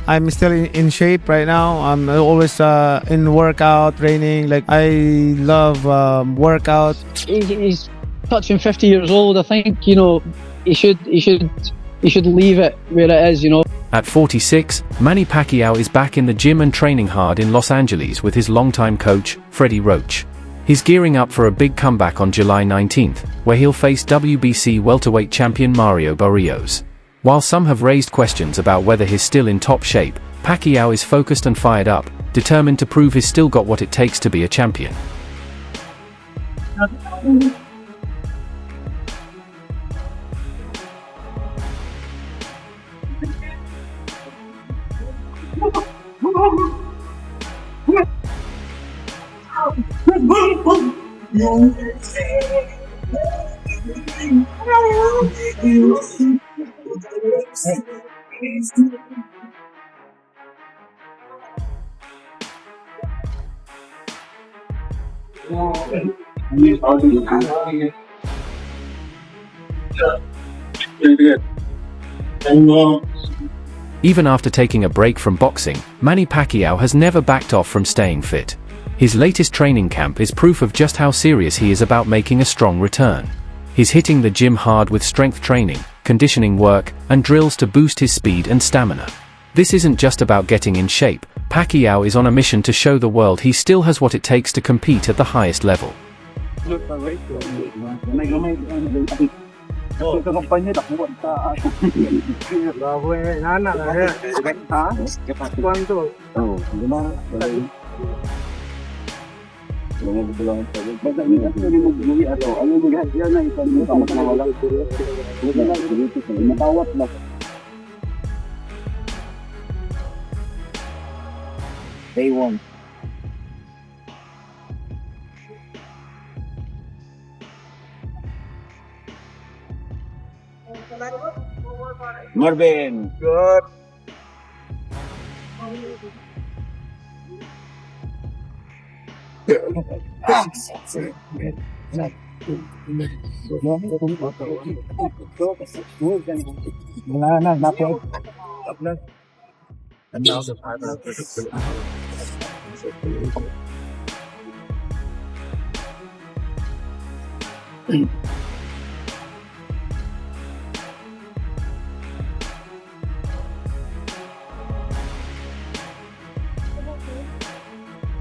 I'm still in shape right now. I'm always in workout training. Like I love workout. He's touching 50 years old. I think he should leave it where it is. At 46, Manny Pacquiao is back in the gym and training hard in Los Angeles with his longtime coach, Freddie Roach. He's gearing up for a big comeback on July 19th, where he'll face WBC welterweight champion Mario Barrios. While some have raised questions about whether he's still in top shape, Pacquiao is focused and fired up, determined to prove he's still got what it takes to be a champion. Even after taking a break from boxing, Manny Pacquiao has never backed off from staying fit. His latest training camp is proof of just how serious he is about making a strong return. He's hitting the gym hard with strength training, conditioning work, and drills to boost his speed and stamina. This isn't just about getting in shape. Pacquiao is on a mission to show the world he still has what it takes to compete at the highest level. Day one. Marvin. Good.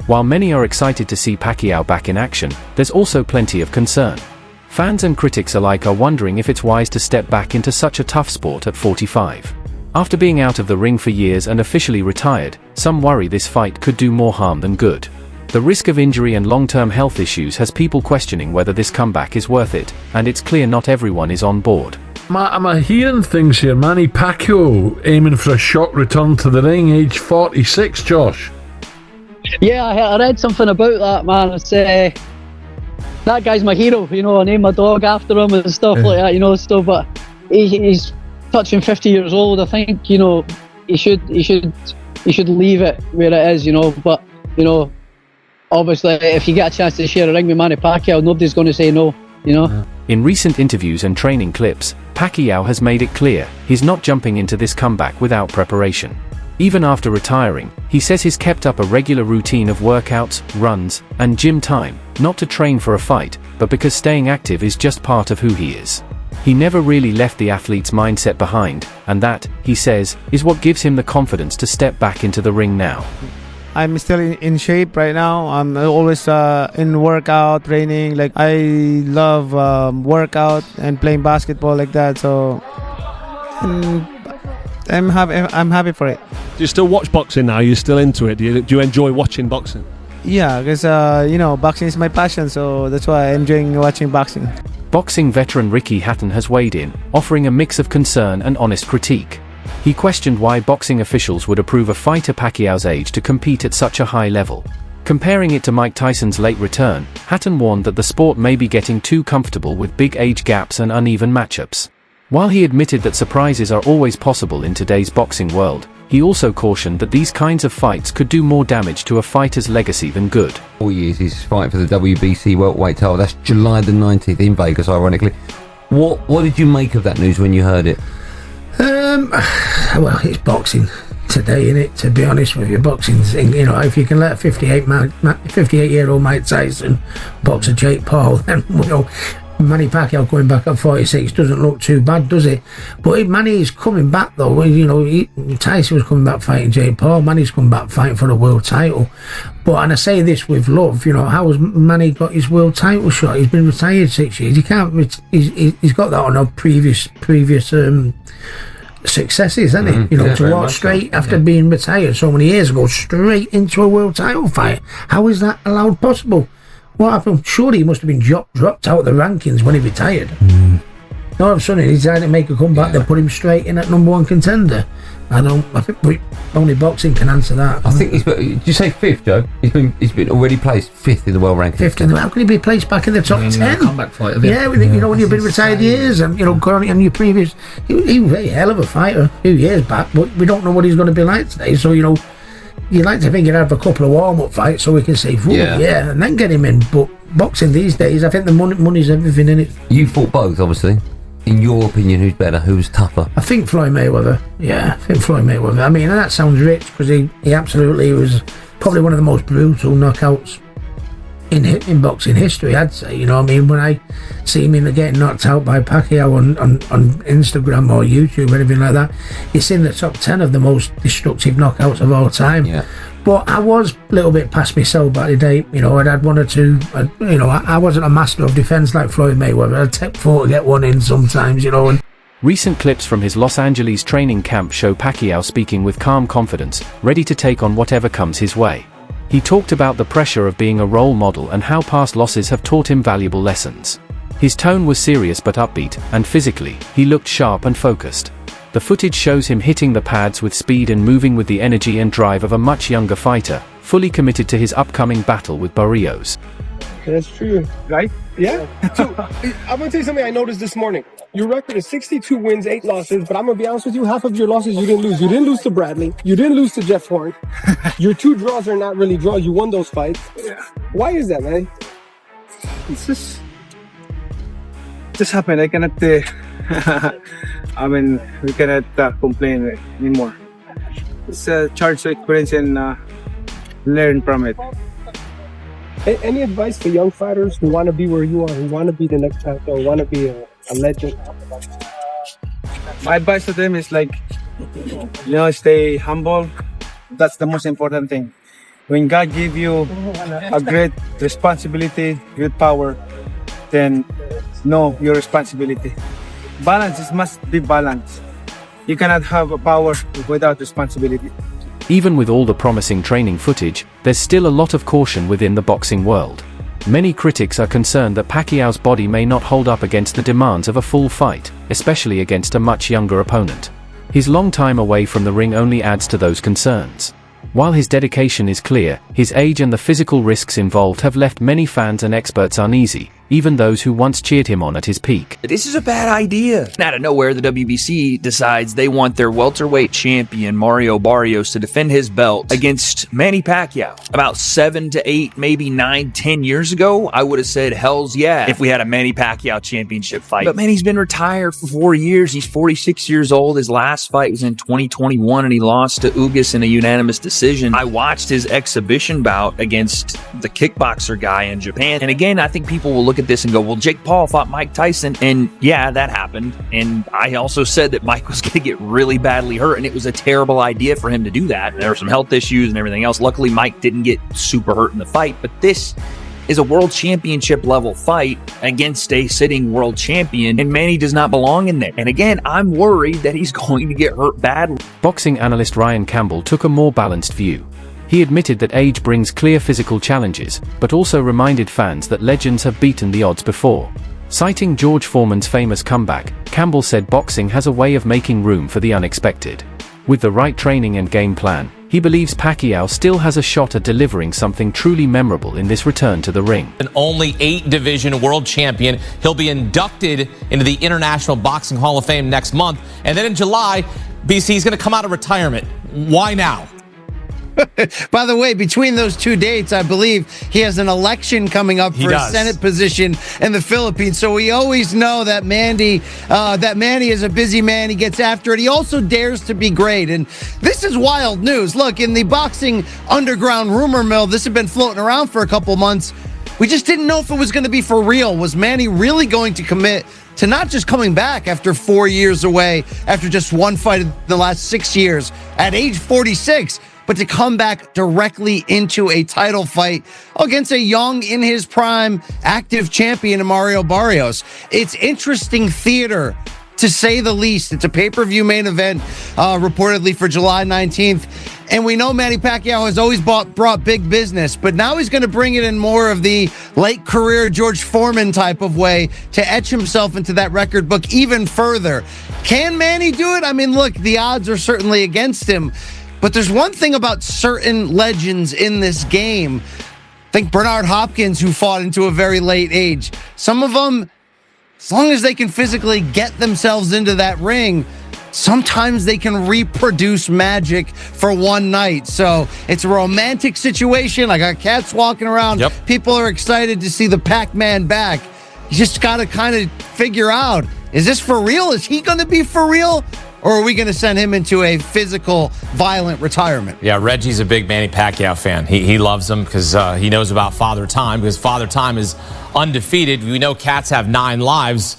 While many are excited to see Pacquiao back in action, there's also plenty of concern. Fans and critics alike are wondering if it's wise to step back into such a tough sport at 45. After being out of the ring for years and officially retired, some worry this fight could do more harm than good. The risk of injury and long-term health issues has people questioning whether this comeback is worth it, and it's clear not everyone is on board. I'm hearing things here. Manny Pacquiao aiming for a shock return to the ring, age 46, Josh. Yeah, I read something about that, man. It's that guy's my hero. I name my dog after him and stuff like that. But he's touching 50 years old. I think he should leave it where it is. But obviously, if you get a chance to share a ring with Manny Pacquiao, nobody's going to say no. In recent interviews and training clips, Pacquiao has made it clear he's not jumping into this comeback without preparation. Even after retiring, he says he's kept up a regular routine of workouts, runs, and gym time, not to train for a fight, but because staying active is just part of who he is. He never really left the athlete's mindset behind, and that, he says, is what gives him the confidence to step back into the ring now. I'm still in shape right now. I'm always in workout training. Like I love workout and playing basketball like that. So I'm happy for it. Do you still watch boxing now? Are you still into it? Do you enjoy watching boxing? Yeah, because boxing is my passion, so that's why I'm enjoying watching boxing. Boxing veteran Ricky Hatton has weighed in, offering a mix of concern and honest critique. He questioned why boxing officials would approve a fighter Pacquiao's age to compete at such a high level. Comparing it to Mike Tyson's late return, Hatton warned that the sport may be getting too comfortable with big age gaps and uneven matchups. While he admitted that surprises are always possible in today's boxing world, he also cautioned that these kinds of fights could do more damage to a fighter's legacy than good. 4 years he's fighting for the WBC welterweight title. That's July the 19th in Vegas, ironically. What did you make of that news when you heard it? Well, it's boxing today, isn't it? To be honest with you, boxing's, if you can let a 58-year-old Mike Tyson box a Jake Paul, then Manny Pacquiao going back at 46 doesn't look too bad, does it? But Manny is coming back though. Tyson was coming back fighting Jake Paul. Manny's coming back fighting for the world title. And I say this with love. How has Manny got his world title shot? He's been retired 6 years. He can't. He's got that on a previous successes, hasn't he? To walk straight after being retired so many years ago, straight into a world title fight. How is that allowed possible? What happened? Surely he must have been dropped out of the rankings when he retired. All of a sudden he decided to make a comeback. They put him straight in at #1 contender. I think only boxing can answer that. I think did you say 5th, Joe? He's been already placed 5th in the world rankings. 5th in the. How can he be placed back in the top 10? Comeback fighter. Yeah, when you've been retired years and gone on your previous. He was a hell of a fighter a few years back, but we don't know what he's going to be like today. So you'd like to think he'd have a couple of warm-up fights so we can say, yeah, and then get him in. But boxing these days, I think the money's everything in it. You fought both, obviously. In your opinion, who's better? Who's tougher? I think Floyd Mayweather. Yeah, I think Floyd Mayweather. I mean, and that sounds rich because he absolutely was probably one of the most brutal knockouts in boxing history, I'd say. When I see him getting knocked out by Pacquiao on Instagram or YouTube or anything like that, it's in the top 10 of the most destructive knockouts of all time. Yeah. But I was a little bit past myself back in the day. I'd had one or two. I wasn't a master of defence like Floyd Mayweather. I'd take 4 to get one in sometimes. And Recent clips from his Los Angeles training camp show Pacquiao speaking with calm confidence, ready to take on whatever comes his way. He talked about the pressure of being a role model and how past losses have taught him valuable lessons. His tone was serious but upbeat, and physically, he looked sharp and focused. The footage shows him hitting the pads with speed and moving with the energy and drive of a much younger fighter, fully committed to his upcoming battle with Barrios. That's true. Right? Yeah. So, I'm going to tell you something I noticed this morning. Your record is 62 wins, 8 losses, but I'm going to be honest with you, half of your losses you didn't lose. You didn't lose to Bradley. You didn't lose to Jeff Horn. Your 2 draws are not really draws. You won those fights. Yeah. Why is that, man? It's just happened. I cannot, we cannot complain anymore. It's a charge to experience and learn from it. Any advice for young fighters who want to be where you are, who want to be the next champion, or want to be a legend? My advice to them is stay humble. That's the most important thing. When God gives you a great responsibility, great power, then know your responsibility. Balance must be balanced. You cannot have a power without responsibility. Even with all the promising training footage, there's still a lot of caution within the boxing world. Many critics are concerned that Pacquiao's body may not hold up against the demands of a full fight, especially against a much younger opponent. His long time away from the ring only adds to those concerns. While his dedication is clear, his age and the physical risks involved have left many fans and experts uneasy, even those who once cheered him on at his peak. This is a bad idea. Out of nowhere, the WBC decides they want their welterweight champion, Mario Barrios, to defend his belt against Manny Pacquiao. About 7 to 8, maybe 9, 10 years ago, I would have said hells yeah if we had a Manny Pacquiao championship fight. But Manny's been retired for 4 years. He's 46 years old. His last fight was in 2021, and he lost to Ugas in a unanimous decision. I watched his exhibition bout against the kickboxer guy in Japan. And again, I think people will look at this and go, well, Jake Paul fought Mike Tyson, and yeah, that happened. And I also said that Mike was going to get really badly hurt, and it was a terrible idea for him to do that. There were some health issues and everything else. Luckily, Mike didn't get super hurt in the fight, but this is a world championship level fight against a sitting world champion, and Manny does not belong in there. And again, I'm worried that he's going to get hurt badly. Boxing analyst Ryan Campbell took a more balanced view. He admitted that age brings clear physical challenges, but also reminded fans that legends have beaten the odds before. Citing George Foreman's famous comeback, Campbell said boxing has a way of making room for the unexpected. With the right training and game plan, he believes Pacquiao still has a shot at delivering something truly memorable in this return to the ring. An only 8-division world champion, he'll be inducted into the International Boxing Hall of Fame next month. And then in July, BC, he's going to come out of retirement. Why now? By the way, between those two dates, I believe he has an election coming up for a Senate position in the Philippines. So we always know that Manny is a busy man. He gets after it. He also dares to be great. And this is wild news. Look, in the boxing underground rumor mill, this had been floating around for a couple months. We just didn't know if it was going to be for real. Was Manny really going to commit to not just coming back after 4 years away, after just one fight in the last 6 years, at age 46, but to come back directly into a title fight against a young, in his prime, active champion in Mario Barrios? It's interesting theater, to say the least. It's a pay-per-view main event, reportedly for July 19th. And we know Manny Pacquiao has always brought big business, but now he's going to bring it in more of the late career George Foreman type of way to etch himself into that record book even further. Can Manny do it? I mean, look, the odds are certainly against him. But there's one thing about certain legends in this game. Think Bernard Hopkins, who fought into a very late age. Some of them, as long as they can physically get themselves into that ring, sometimes they can reproduce magic for one night. So it's a romantic situation. I got cats walking around. Yep. People are excited to see the Pac-Man back. You just got to kind of figure out, is this for real? Is he going to be for real? Or are we going to send him into a physical, violent retirement? Yeah, Reggie's a big Manny Pacquiao fan. He loves him because he knows about Father Time, because Father Time is undefeated. We know cats have 9 lives.